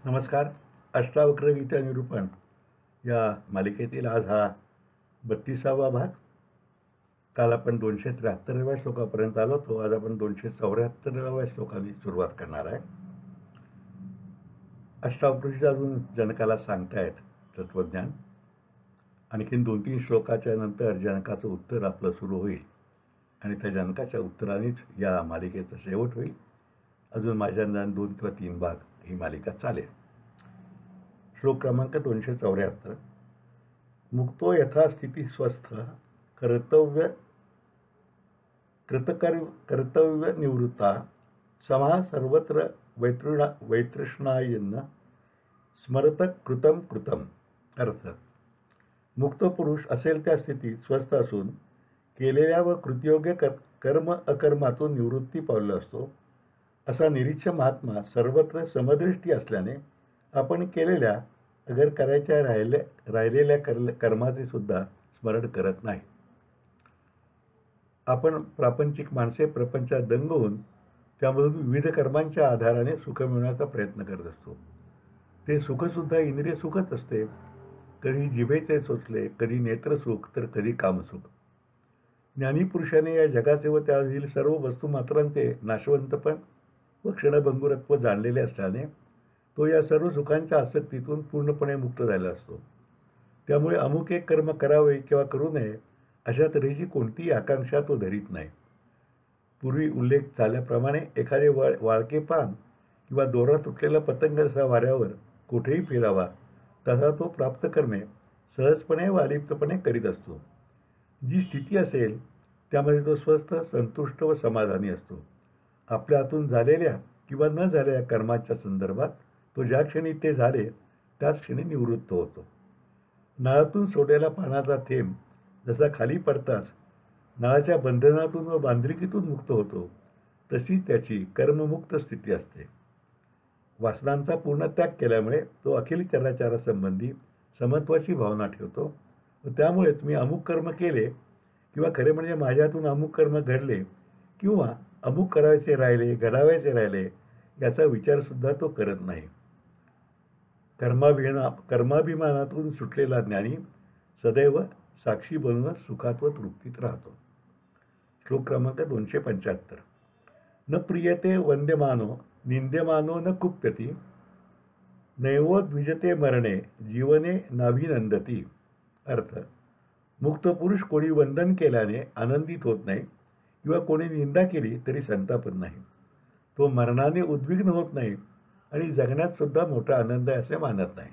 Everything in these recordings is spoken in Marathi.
नमस्कार. अष्टावक्र गीता निरूपण या मालिकेतील आज हा 32वा भाग. काल आपण 273व्या श्लोकापर्यंत आलो होतो. आज आपण 274व्या श्लोकाने सुरुवात करणार आहे. अष्टावक्रशी अजून जनकाला सांगतायत तत्वज्ञान. आणखीन 2-3 श्लोकाच्या नंतर जनकाचं उत्तर आपलं सुरू होईल आणि त्या जनकाच्या उत्तरानेच या मालिकेचा शेवट होईल. अजून माझ्या 2 किंवा 3 भाग ही मालिका चालेल. श्लोक क्रमांक 274. मुक्तो यथास्थिती स्वस्थ कर्तव्य निवृत्ता समा सर्वत्र वैतृष्णायन्न स्मरत कृतम कृतम. अर्थ: मुक्त पुरुष असेल त्या स्थितीत स्वस्थ असून केलेल्या व कृतयोग्य कर्म अकर्मातून निवृत्ती पावलेला असतो. असा निरीच्छ महात्मा सर्वत्र समदृष्टी असल्याने आपण केलेल्या अगर करायच्या राहिलेल्या कर्माचे सुद्धा स्मरण करत नाही. आपण प्रापंचिक माणसे प्रपंचात दंग होऊन त्यामधून विविध कर्मांच्या आधाराने सुख मिळवण्याचा प्रयत्न करत असतो. ते सुखसुद्धा इंद्रिय सुखच असते. कधी जिभेचे चोचले, कधी नेत्रसुख, तर कधी कामसुख. ज्ञानीपुरुषाने या जगाचे व त्यातील सर्व वस्तुमात्रांचे नाशवंतपण व क्षणभंगुरत्व जाणलेले असल्याने तो या सर्व सुखांच्या आसक्तीतून पूर्णपणे मुक्त झाला असतो. त्यामुळे अमुक एक कर्म करावे किंवा करू नये अशा तऱ्हेची कोणतीही आकांक्षा तो धरीत नाही. पूर्वी उल्लेख झाल्याप्रमाणे एखादे वाळके पान किंवा दोरा तुटलेला पतंग जसा वाऱ्यावर कुठेही फिरावा तसा तो प्राप्त करणे सहजपणे व अलिप्तपणे करीत असतो. जी स्थिती असेल त्यामध्ये तो स्वस्थ, संतुष्ट व समाधानी असतो. आपल्या हातून झालेल्या किंवा न झालेल्या कर्माच्या संदर्भात तो ज्या क्षणी ते झाले त्याच क्षणी निवृत्त होतो. नळातून सोडलेला पाण्याचा थेंब जसा खाली पडताच नळाच्या बंधनातून व बांधिलकीतून मुक्त होतो, तशीच त्याची कर्ममुक्त स्थिती असते. वासनांचा पूर्ण त्याग केल्यामुळे तो अखिल चराचरासंबंधी समत्वाची भावना ठेवतो व त्यामुळेच मी अमुक कर्म केले किंवा खरे म्हणजे माझ्यातून अमुक कर्म घडले किंवा अमुक करायचे राहिले, घडावायचे राहिले याचा विचारसुद्धा तो करत नाही. कर्माभिमानातून सुटलेला ज्ञानी सदैव साक्षी बनूनच सुखात व तृप्तीत राहतो. श्लोक क्रमांक 275. न प्रियते वंद्यमानो निंद्यमानो न कुप्यती नैव द्विजते मरणे जीवने नाभिनंदती. अर्थ: मुक्त पुरुष कोणी वंदन केल्याने आनंदित होत नाही किंवा कोणी निंदा केली तरी संतापत नाही. तो मरणाने उद्विग्न होत नाही आणि जगण्यात सुद्धा मोठा आनंद आहे असे मानत नाही.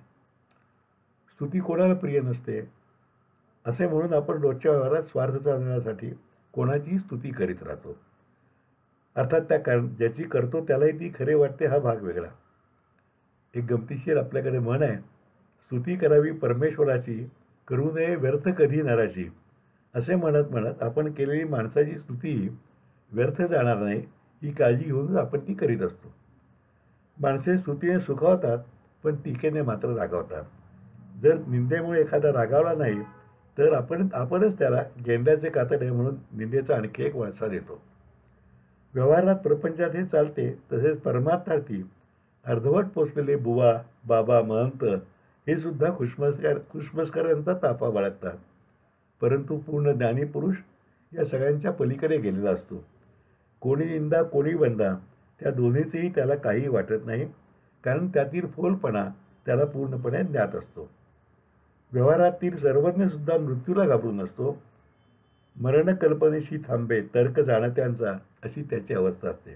स्तुती कोणाला प्रिय नसते. असे म्हणून आपण रोजच्या व्यवहारात स्वार्थ साधण्यासाठी कोणाचीही स्तुती करीत राहतो. अर्थात ज्याची करतो त्यालाही ती खरे वाटते हा भाग वेगळा. एक गमतीशीर आपल्याकडे म्हण आहे, स्तुती करावी परमेश्वराची, करू नये व्यर्थ कधी नराची. असे म्हणत म्हणत आपण केलेली माणसाची स्तुती व्यर्थ जाणार नाही ही काळजी घेऊनच आपण ती करीत असतो. माणसे स्तुतीने सुखावतात पण टीकेने मात्र रागावतात. जर निंदेमुळे एखादा रागावला नाही तर आपणच त्याला गेंड्याचे कातडे म्हणून निंदेचा आणखी एक वळसा देतो. व्यवहारात प्रपंचात हे चालते. तसेच परमार्थार्थी अर्धवट पोचलेले बुवा, बाबा, महंत हे सुद्धा खुशमस्करांचा ताफा बाळगतात. परंतु पूर्ण ज्ञानी पुरुष या सगळ्यांच्या पलीकडे गेलेला असतो. कोणी निंदा कोणी वंदा त्या दोन्हीचेही त्याला काही वाटत नाही, कारण त्यातील फोलपणा त्याला पूर्णपणे ज्ञात असतो. व्यवहारातील सर्वज्ञ सुद्धा मृत्यूला घाबरून असतो. मरण कल्पनेशी थांबे तर्क जाणत्यांचा अशी त्याची अवस्था असते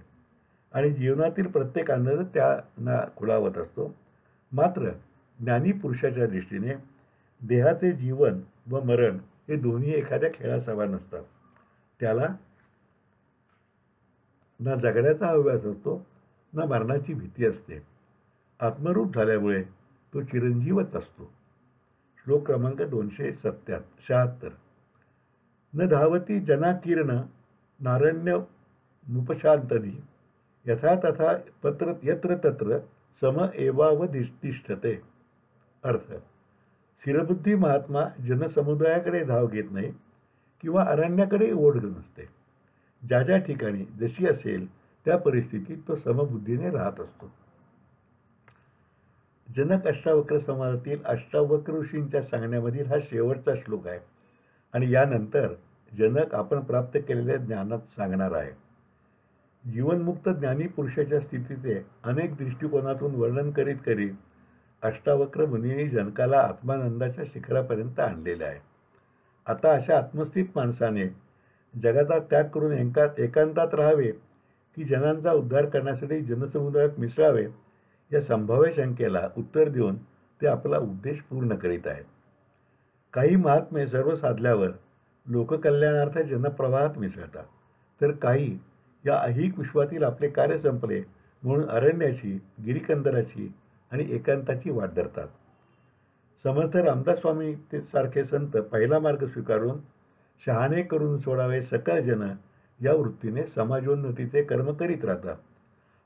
आणि जीवनातील प्रत्येक आनंद त्यांना खुळावत असतो. मात्र ज्ञानी पुरुषाच्या दृष्टीने देहाचे जीवन व मरण हे दोन्ही एखाद्या खेळासमान असतात. त्याला ना जगण्याचा हव्यास असतो ना मरणाची भीती असते. आत्मरूप झाल्यामुळे तो चिरंजीवच असतो. श्लोक क्रमांक 276. न धावती जना किरण नारण्यमुपशांतनी यथा तथा यत्र तत्र सम एवावतिष्ठते. अर्थ: स्थिरबुद्धी महात्मा जनसमुदायाकडे धाव घेत नाही किंवा अरण्याकडे ओढ नसते. ज्या ज्या ठिकाणी जशी असेल त्या परिस्थितीत तो समबुद्धीने राहत असतो. जनक अष्टावक्र संवादातील अष्टावक्र ऋषींच्या सांगण्यामधील हा शेवटचा श्लोक आहे आणि यानंतर जनक आपण प्राप्त केलेल्या ज्ञानात सांगणार आहे. जीवनमुक्त ज्ञानी पुरुषाच्या स्थितीचे अनेक दृष्टिकोनातून वर्णन करीत करीत अष्टावक्र मुनींनी जनकाला आत्मानंदाच्या शिखरापर्यंत आणलेले आहे. आता अशा आत्मस्थित माणसाने जगाचा त्याग करून एकांतात राहावे की जनांचा उद्धार करण्यासाठी जनसमुदायात मिसळावे, या संभाव्य शंकेला उत्तर देऊन ते आपला उद्देश पूर्ण करीत आहेत. काही महात्मे सर्व साधल्यावर लोककल्याणार्थ जनप्रवाहात मिसळतात, तर काही या ऐहिक विश्वातील आपले कार्य संपले म्हणून अरण्याची, गिरीकंदराची आणि एकांताची वाट धरतात. समर्थ रामदास स्वामी सारखे संत पहिला मार्ग स्वीकारून शहाणे करून सोडावे सकळ जन या वृत्तीने समाजोन्नतीचे कर्म करीत राहतात,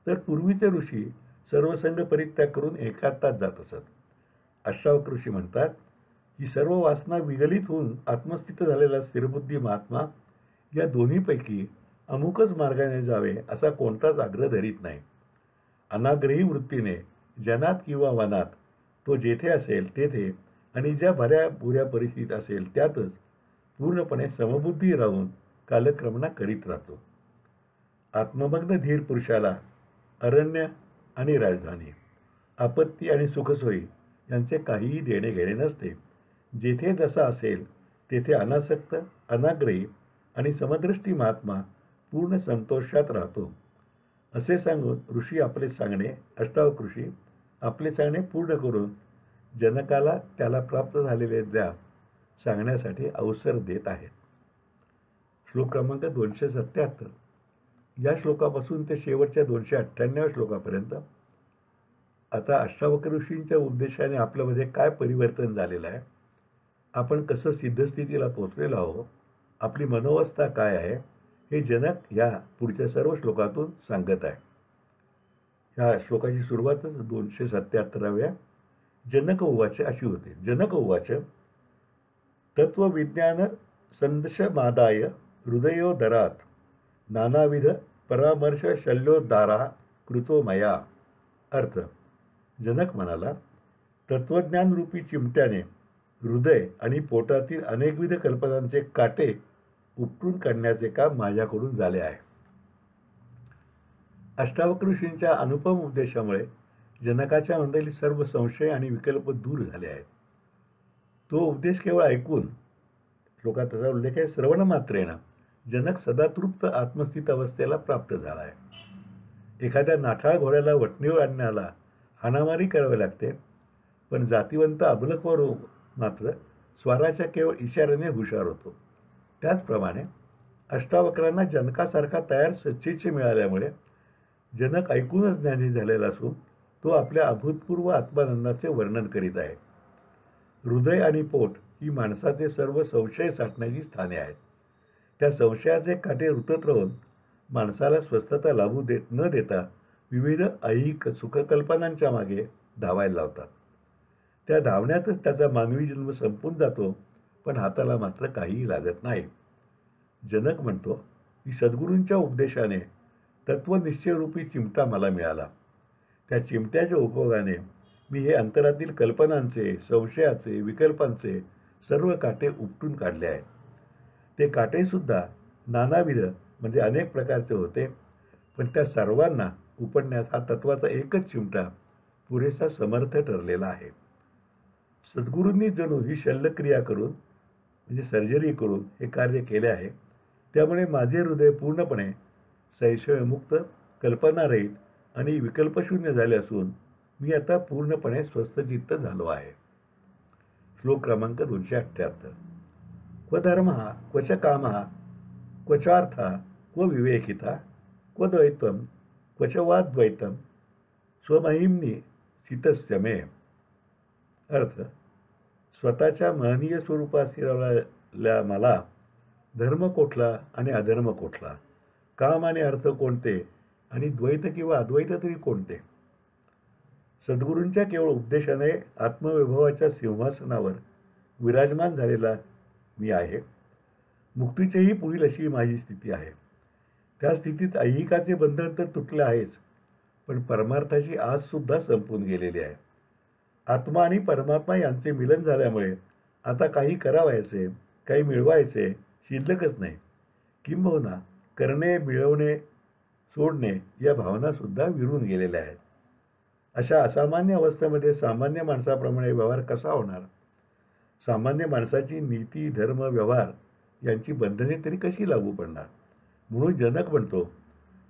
तर पूर्वीचे ऋषी सर्वसंग परित्याग करून एकांतात जात असत. अष्टावक्र ऋषी म्हणतात की सर्व वासना विगलित होऊन आत्मस्थित झालेला स्थिरबुद्धी महात्मा या दोन्हीपैकी अमुकच मार्गाने जावे असा कोणताच आग्रह धरीत नाही. अनाग्रही वृत्तीने जनात किंवा वनात तो जेथे असेल तेथे आणि ज्या बऱ्या बुऱ्या परिस्थितीत असेल त्यातच पूर्णपणे समबुद्धी राहून कालक्रमणा करीत राहतो. आत्ममग्न धीर पुरुषाला अरण्य आणि राजधानी, आपत्ती आणि सुखसोयी यांचे काहीही देणे घेणे नसते. जेथे जसा असेल तेथे अनासक्त, अनाग्रही आणि समदृष्टी महात्मा पूर्ण संतोषात राहतो. असे सांगून ऋषी आपले सांगणे अष्टावक्र ऋषी आपले सांगणे पूर्ण करून जनकाला त्याला प्राप्त झालेले ज्ञान सांगण्यासाठी अवसर देत आहेत. श्लोक क्रमांक 277. या श्लोकापासून ते शेवटच्या 298 श्लोकापर्यंत आता अष्टावक्र ऋषींच्या उद्देशाने आपल्यामध्ये काय परिवर्तन झालेलं आहे, आपण कसं सिद्धस्थितीला पोचलेलो आहोत, आपली मनोवस्था काय आहे, हे जनक या पुढच्या सर्व श्लोकातून सांगत आहे. ह्या श्लोकाची सुरुवातच 277व्या जनक उवाच अशी होते. जनक उवाच तत्वविज्ञान संदशमादाय हृदयोदरात नानाविध परामर्श शल्योद्धारा कृतो मया. अर्थ, जनक म्हणाला, तत्वज्ञानरूपी चिमट्याने हृदय आणि पोटातील अनेकविध कल्पनांचे काटे उपटून काढण्याचे काम माझ्याकडून झाले आहे. अष्टावक्र ऋषींच्या अनुपम उपदेशामुळे जनकाच्या मनातील सर्व संशय आणि विकल्प दूर झाले आहेत. तो उपदेश केवळ ऐकून, श्लोकात त्याचा उल्लेख आहे, श्रवण मात्रेनं जनक सदातृप्त आत्मस्थित अवस्थेला प्राप्त झाला आहे. एखाद्या नाठाळ घोड्याला वटणीवर आणण्याला हाणामारी करावी लागते, पण जातिवंत अबलखवर मात्र स्वाराच्या केवळ इशाऱ्याने हुशार होतो. त्याचप्रमाणे अष्टावक्रांना जनकासारखा तयार सच्चेच्छे मिळाल्यामुळे जनक ऐकूनच ज्ञानी झालेला असून तो आपल्या अभूतपूर्व आत्मानंदाचे वर्णन करीत आहे. हृदय आणि पोट ही माणसाचे सर्व संशय साठण्याची स्थाने आहेत. त्या संशयाचे काटे रुतत राहून माणसाला स्वस्थता लाभू न देता विविध ऐहिक सुखकल्पनांच्या मागे धावायला लावतात. त्या धावण्यातच त्याचा मानवी जन्म संपून जातो, पण हाताला मात्र काहीही लागत नाही. जनक म्हणतो की सद्गुरूंच्या उपदेशाने तत्वनिश्चयरूपी चिमटा मला मिळाला. त्या चिमट्याच्या उपयोगाने मी हे अंतरातील कल्पनांचे, संशयाचे, विकल्पांचे सर्व काटे उपटून काढले आहेत. ते काटेसुद्धा नानाविध म्हणजे अनेक प्रकारचे होते, पण त्या सर्वांना उपटण्यास हा तत्वाचा एकच चिमटा पुरेसा समर्थ ठरलेला आहे. सद्गुरूंनी जणू ही शल्यक्रिया करून म्हणजे सर्जरी करून हे कार्य केले आहे. त्यामुळे माझे हृदय पूर्णपणे संशयमुक्त, कल्पनारहित आणि विकल्पशून्य झाले असून मी आता पूर्णपणे स्वस्थचित्त झालो आहे. श्लोक क्रमांक 278. क्व धर्मः क्वच कामः क्वचार्थः क्व विवेकिता क्व द्वैत्वं क्वच वा द्वैतं स्वमहिम्नि स्थितस्य मे. अर्थ, स्वतःच्या महनीय स्वरूपात स्थिरावलेल्या मला धर्म कोठला आणि अधर्म कोठला, काम आणि अर्थ कोणते आणि द्वैत किंवा अद्वैत तरी कोणते. सद्गुरूंच्या केवळ उपदेशाने आत्मवैभवाच्या सिंहासनावर विराजमान झालेला मी आहे. मुक्तीचेही पुढील अशी माझी स्थिती आहे. त्या स्थितीत ऐहिकाचे बंधन तर तुटले आहेच, पण परमार्थाची आससुद्धा संपून गेलेली आहे. आत्मा आणि परमात्मा यांचे मिलन झाल्यामुळे आता काही करावायचे, काही मिळवायचे शिल्लकच नाही. किंबहुना करणे, मिळवणे, सोडणे या भावना सुद्धा विरून गेलेल्या आहेत. अशा असामान्य अवस्थेमध्ये सामान्य माणसाप्रमाणे व्यवहार कसा होणार? सामान्य माणसाची नीती, धर्म, व्यवहार यांची बंधने तरी कशी लागू पडणार? म्हणून जनक म्हणतो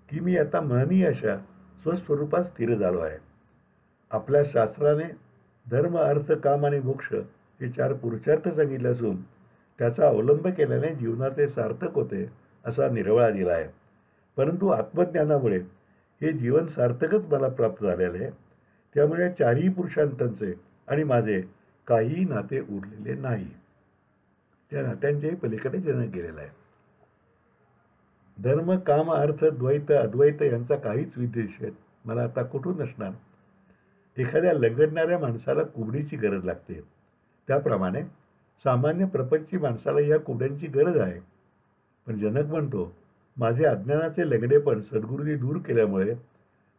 की मी आता महनीय अशा स्वस्वरूपात स्थिर झालो आहे. आपल्या शास्त्राने धर्म, अर्थ, काम आणि मोक्ष हे 4 पुरुषार्थ सांगितले असून त्याचा अवलंब केल्याने जीवनाचे सार्थक होते असा निर्वाळा दिला आहे. परंतु आत्मज्ञानामुळे हे जीवन सार्थकच मला प्राप्त झालेले आहे. त्यामुळे 4ही पुरुषार्थांचे आणि माझे काहीही नाते उरलेले नाही. त्या नात्यांच्याही पलीकडे जनक गेलेला आहे. धर्म, काम, अर्थ, द्वैत, अद्वैत यांचा काहीच विशेष मला आता कुठून असणार? एखाद्या लंगडणाऱ्या माणसाला कुबडीची गरज लागते, त्याप्रमाणे सामान्य प्रपंची माणसाला या कुबड्यांची गरज आहे. पण जनक म्हणतो, माझे अज्ञानाचे लंगडेपण सद्गुरूंनी दूर केल्यामुळे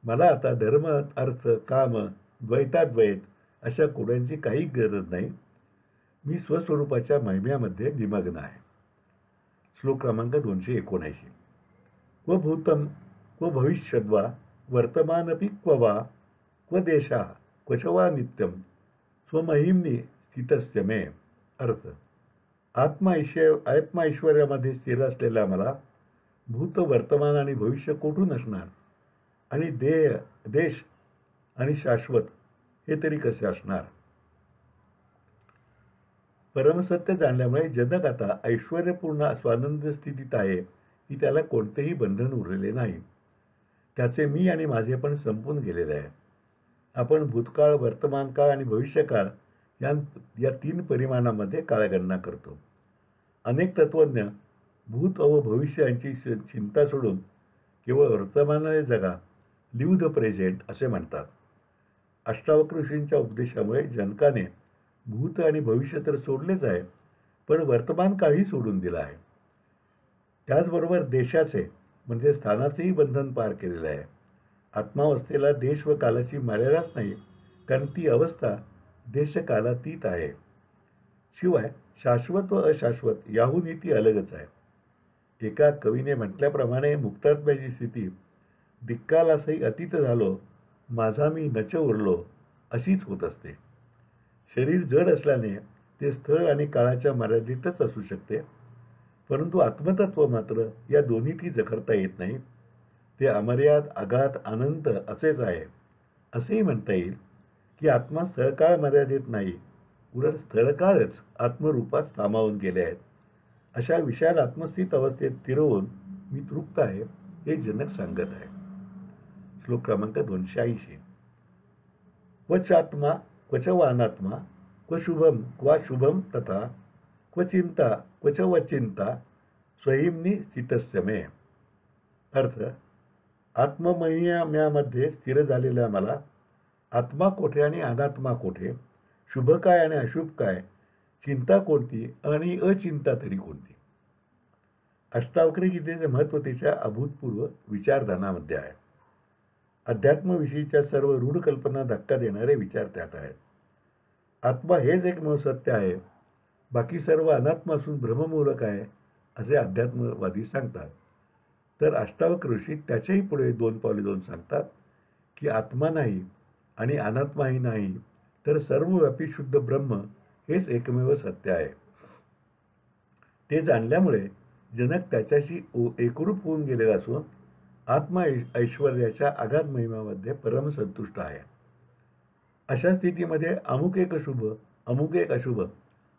मला आता धर्म, अर्थ, काम, द्वैताद्वैत अशा कुबड्यांची काही गरज नाही. मी स्वस्वरूपाच्या महिम्यामध्ये निमग्न आहे. श्लोक क्रमांक 279. क्व भूतम क्व भविष्यद्वा वर्तमानपि क्व वा क्व देशः क्वच वा नित्यम स्वमहिम्नि स्थितस्य मे. अर्थ: आत्मा ऐश्वर्यामध्ये स्थिर असलेला मला भूत, वर्तमान आणि भविष्य कोठून असणार? आणि देश आणि शाश्वत हे तरी कसे असणार? परमसत्य जाणल्यामुळे जनक आता ऐश्वर्यपूर्ण स्वानंद स्थितीत आहे की त्याला कोणतेही बंधन उरलेले नाही. त्याचे मी आणि माझेपण संपून गेलेले आहे. आपण भूतकाळ, वर्तमान काळ आणि भविष्यकाळ या 3 परिमाणामध्ये काळगणना करतो. अनेक तत्वज्ञ भूत व भविष्य यांची चिंता सोडून केवळ वर्तमानाने जगा, लिव्ह द प्रेझेंट असे म्हणतात. अष्टावक्र ऋषींच्या उपदेशामुळे जनकाने भूत आणि भविष्य तर सोडलेच आहे, पण वर्तमान काळही सोडून दिला आहे. त्याचबरोबर देशाचे म्हणजे स्थानाचेही बंधन पार केलेले आहे. आत्मावस्थेला देश व कालाची मर्यादाच नाही, कारण ती अवस्था देशकालातीत आहे. शिवाय शाश्वत व अशाश्वत याहूनही ती अलगच आहे. एका कवीने म्हटल्याप्रमाणे मुक्तात्म्याची स्थिती दिक्कालासही अतीत झालो, माझा मी नच उरलो अशीच होत असते. शरीर जड असल्याने ते स्थळ आणि काळाच्या मर्यादेतच असू शकते, परंतु आत्मतत्व मात्र या दोन्हीतही जखरता येत नाही. ते अमर्याद, अगाध, अनंत असेच आहे. असेही म्हणता येईल की आत्मा स्थळकाळ मर्यादेत नाही, उलट स्थळकाळच आत्मरूपात सामावून गेले आहेत. अशा विशाल आत्मस्थित अवस्थेत स्थिरवून मी तृप्त आहे हे जनक सांगत आहे. श्लोक क्रमांक 280. क्वच आत्मा क्वच वानात्मा क्व शुभम क्वाशुभम तथा क्व चिंता क्वच वचिंता स्वहिम्नी स्थितस्य मे. अर्थ: आत्ममहिम्यामध्ये स्थिर झालेल्या मला आत्मा कोठे आणि अनात्मा कोठे, शुभ काय आणि अशुभ काय, चिंता कोणती आणि अचिंता तरी कोणती? अष्टावक्री गीतेचे महत्त्व तिच्या अभूतपूर्व विचारधानामध्ये आहे. अध्यात्माविषयीच्या सर्व रूढ कल्पना धक्का देणारे विचार त्यात आहेत. आत्मा हेच एकमेव सत्य आहे, बाकी सर्व अनात्मा असून भ्रममूलक आहे असे अध्यात्मवादी सांगतात. तर अष्टावक्र ऋषी त्याच्याही पुढे 2 पावले जाऊन सांगतात की आत्मा नाही आणि अनात्माही नाही, तर सर्वव्यापी शुद्ध ब्रह्म हेच एकमेव सत्य आहे. ते जाणल्यामुळे जनक त्याच्याशी एकरूप होऊन गेलेला असून आत्मा ऐश्वर्याच्या अगाध महिम्यामध्ये परमसंतुष्ट आहे. अशा स्थितीमध्ये अमुक एक शुभ, अमुक एक अशुभ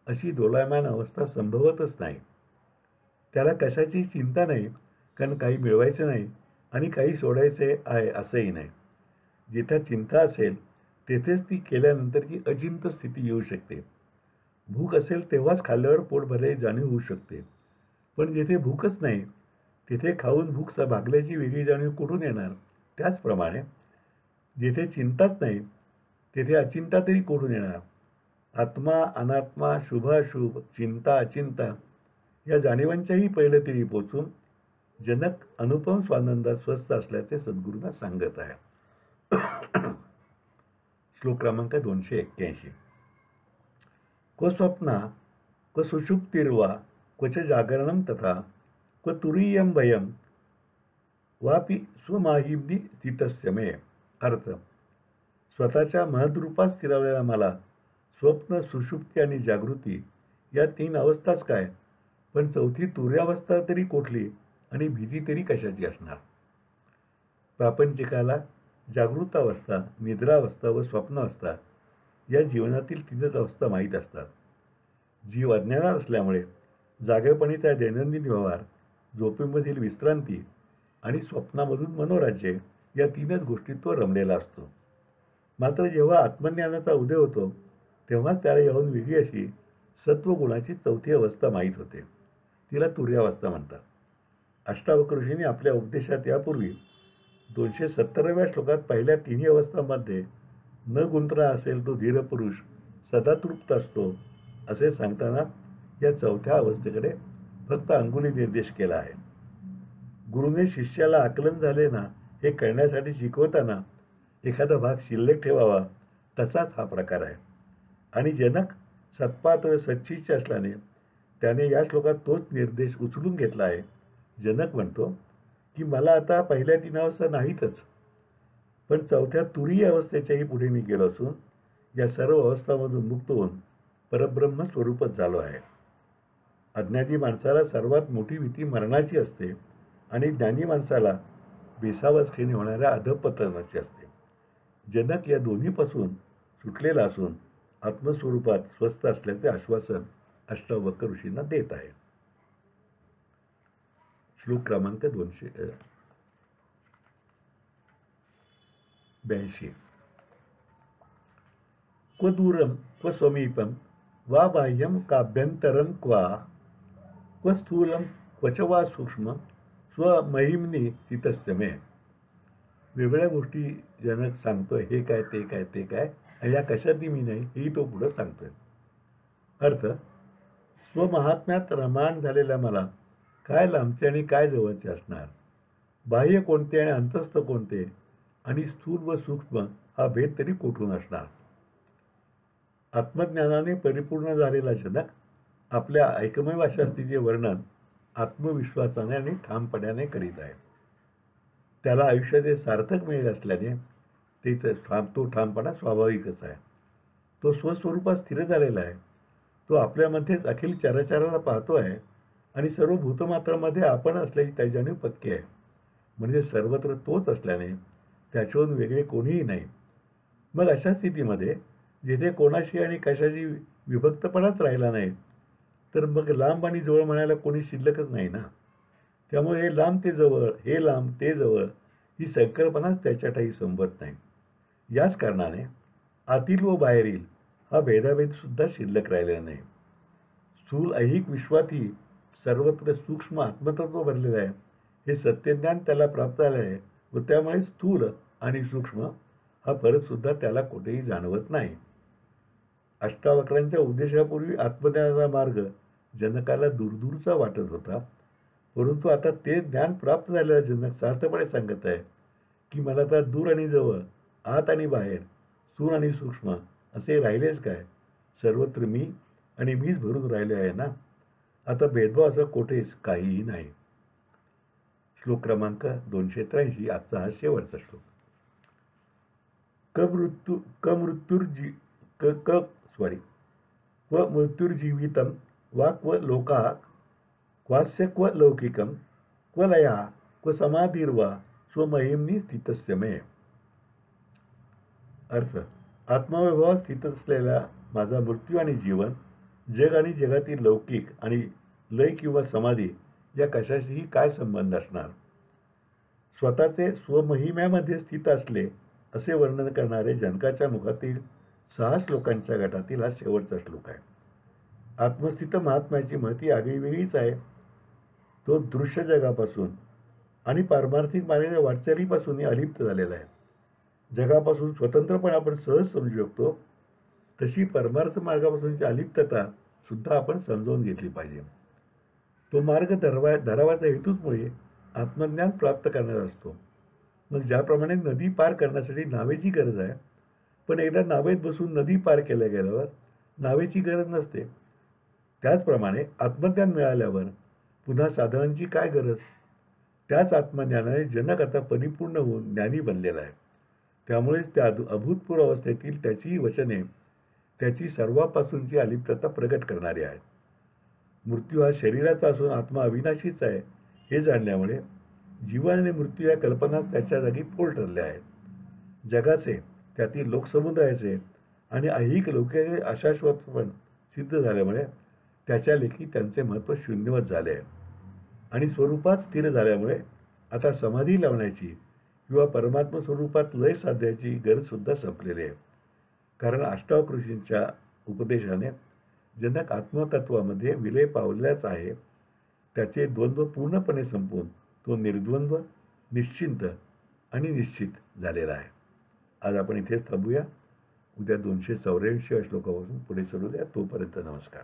अशी दोलायमान अवस्था संभवतच नाही. त्याला कशाची चिंता नाही, कारण काही मिळवायचे नाही आणि काही सोडायचे आहे असंही नाही. जिथे चिंता असेल तेथेच ती केल्यानंतरची अचिंत स्थिती येऊ शकते. भूक असेल तेव्हाच खाल्ल्यावर पोट भरले जाणीव होऊ शकते, पण जिथे भूकच नाही तिथे खाऊन भूक भागल्याची वेगळी जाणीव कुठून येणार? त्याचप्रमाणे जिथे चिंताच नाही तेथे अचिंता तरी कुठून येणार? आत्मा, अनात्मा, शुभाशुभ, चिंता, अचिंता या जाणीवांच्याही पहिलं तरी पोचून जनक अनुपम स्वानंदात स्वस्थ असल्याचे सद्गुरूंना सांगत आहे. श्लोक क्रमांक 281. क्व स्वप्ना क्व सुषुप्तिर्वा क्वच जागरणं तथा क्व तुरीयं भयं वापि स्वमाहिम्नि स्थितस्य मे. अर्थ: स्वतःच्या महद्रूपात स्थिरावलेला मला स्वप्न, सुषुप्ती आणि जागृती या 3 अवस्थाच काय, पण चौथी तुर्यावस्था तरी कुठली आणि भीती तरी कशाची असणार. प्रापंचिकाला जागृतावस्था, निद्रावस्था व स्वप्नावस्था या जीवनातील 3च अवस्था माहीत असतात. जीव अज्ञानात असल्यामुळे जागेपणीचा दैनंदिन व्यवहार, झोपेमधील विश्रांती आणि स्वप्नामधून मनोराज्य या 3च गोष्टीत तो रमलेला असतो. मात्र जेव्हा आत्मज्ञानाचा उदय होतो तेव्हाच त्याला याहून वेगळी अशी सत्वगुणाची चौथी अवस्था माहीत होते. तिला तुर्यावस्था म्हणतात. अष्टावक्र ऋषींनी आपल्या उपदेशात यापूर्वी 270व्या श्लोकात पहिल्या 3 अवस्थांमध्ये न गुंतला असेल तो धीर पुरुष सदा तृप्त असतो असे सांगताना या चौथ्या अवस्थेकडे फक्त अंगुली निर्देश केला आहे. गुरुने शिष्याला आकलन झाले ना हे कळण्यासाठी शिकवताना एखादा भाग शिल्लक ठेवावा तसाच हा प्रकार आहे. आणि जनक सत्पात्र सच्चिष्ट असल्याने त्याने या श्लोकात तोच निर्देश उचलून घेतला आहे. जनक म्हणतो की मला आता पहिल्या 3 अवस्था नाहीतच, पण चौथ्या तुरीय अवस्थेच्याही पुढे मी गेलो असून या सर्व अवस्थांमधून मुक्त होऊन परब्रह्म स्वरूपच झालो आहे. अज्ञानी माणसाला सर्वात मोठी भीती मरणाची असते आणि ज्ञानी माणसाला बेसावस्थेने होणाऱ्या अधःपतनाची असते. जनक या दोन्हीपासून सुटलेला असून आत्मस्वरूपात स्वस्थ असल्याचे आश्वासन अष्टावक्र ऋषींना देत आहे. श्लोक क्रमांक 282. क्व दूरं क्व समीपं वा बाह्यं काभ्यंतरं क्व स्थूलं क्वच वा सूक्ष्म स्वमहिम्नि स्थितस्य मे. वेगळ्या गोष्टी जनक सांगतोय, हे काय ते काय ते काय, आणि या कशातही मी नाही हेही तो पुढे सांगतोय. अर्थ: स्वमहात्म्यात रममाण झालेल्या मला काय लांबचे आणि काय जवळचे असणार, बाह्य कोणते आणि अंतस्थ कोणते, आणि स्थूल व सूक्ष्म हा भेद तरी कुठून असणार. आत्मज्ञानाने परिपूर्ण झालेला जनक आपल्या ऐकमय अशा स्थितीचे वर्णन आत्मविश्वासाने आणि ठामपणाने करीत आहे. त्याला आयुष्याचे सार्थक मिळेल असल्याने तो ठामपणा स्वाभाविकच आहे. तो स्वस्वरूपात स्थिर झालेला आहे. तो आपल्यामध्येच अखिल चराचराला पाहतो आहे आणि सर्व भूतमात्रामध्ये आपण असल्याची त्याची जाणीव पक्की आहे. म्हणजे सर्वत्र तोच असल्याने त्याच्याहून वेगळे कोणीही नाही. मग अशा स्थितीमध्ये जिथे कोणाशी आणि कशाची विभक्तपणाच राहिला नाही, तर मग लांब आणि जवळ म्हणायला कोणी शिल्लकच नाही ना. त्यामुळे हे लांब ते जवळ, हे लांब ते जवळ ही संकल्पनाच त्याच्या ठायी संभवत नाही. याच कारणाने आतील व बाहेरील हा भेदाभेद सुद्धा शिल्लक राहिलेला नाही. स्थूल ऐहिक विश्वातही सर्वत्र सूक्ष्म आत्मतत्व भरलेलं आहे. हे सत्यज्ञान त्याला प्राप्त झाले आहे व त्यामुळे स्थूल आणि सूक्ष्म हा फरक सुद्धा त्याला कुठेही जाणवत नाही. अष्टावक्रांच्या उपदेशापूर्वी आत्मज्ञानाचा मार्ग जनकाला दूरदूरचा वाटत होता, परंतु आता ते ज्ञान प्राप्त झालेला जनक सार्थपणे सांगत आहे की मला आता दूर आणि जवळ, आत आणि बाहेर, स्थूल आणि सूक्ष्म असे राहिलेच काय, सर्वत्र मी आणि मीच भरून राहिले आहे ना. आता भेदभाव असं कुठेच काहीही नाही. श्लोक क्रमांक 283, आजचा हा शेवटचा श्लोक. क्व मृत्युर्जीवितं वा क्व लोकाः क्वास्य क्व लौकिकं क्व लया क्व समाधिर्वा स्वमहिम्नि स्थितस्य मे. अर्थ: आत्मवैभवात स्थित असलेला माझा मृत्यू आणि जीवन, जग आणि जगातील लौकिक आणि लय किंवा समाधी या कशाशीही काय संबंध असणार. स्वतःचे स्वमहिम्यामध्ये स्थित असले असे वर्णन करणारे जनकाच्या मुखातील 6 श्लोकांच्या गटातील हा शेवटचा श्लोक आहे. आत्मस्थित महात्म्याची महती आगळीवेगळीच आहे. तो दृश्य जगापासून आणि पारमार्थिक मार्गाच्या वाटचालीपासूनही अलिप्त झालेला आहे. जगापासून स्वतंत्रपणे आपण सहज समजू शकतो, तशी परमार्थ मार्गापासूनची अलिप्तता सुद्धा आपण समजावून घेतली पाहिजे. तो मार्ग धरावाचा हेतूच मुळे आत्मज्ञान प्राप्त करणारा असतो. मग ज्याप्रमाणे नदी पार करण्यासाठी नावेची गरज आहे, पण एकदा नावेत बसून नदी पार केल्या गेल्यावर नावेची गरज नसते. त्याचप्रमाणे आत्मज्ञान मिळाल्यावर पुन्हा साधनांची काय गरज? त्याच आत्मज्ञानाने जनक आता परिपूर्ण होऊन ज्ञानी बनलेला आहे. त्यामुळेच त्या अभूतपूर्व अवस्थेतील त्याची वचने त्याची सर्वापासूनची अलिप्तता प्रगट करणारी आहेत. मृत्यू हा शरीराचा असून आत्मा अविनाशीच आहे हे जाणल्यामुळे जीवन आणि मृत्यू या कल्पनाच त्याच्या जागी फोल ठरल्या आहेत. जगाचे, त्यातील लोकसमुदायाचे आणि ऐहिक लोके अशाश्वतपण सिद्ध झाल्यामुळे त्याच्या लेखी त्यांचे महत्त्व शून्यवत झाले आहे. आणि स्वरूपात स्थिर झाल्यामुळे आता समाधी लावण्याची किंवा परमात्मा स्वरूपात लय साधण्याची गरजसुद्धा संपलेली आहे. कारण अष्टावक्र ऋषींच्या उपदेशाने जनक आत्मतत्वामध्ये विलय पावलेलाच आहे. त्याचे द्वंद्व पूर्णपणे संपवून तो निर्द्वंद्व, निश्चिंत आणि निश्चित झालेला आहे. आज आपण इथेच थांबूया. उद्या 284 श्लोकापासून पुढे सुरू द्या. तोपर्यंत नमस्कार.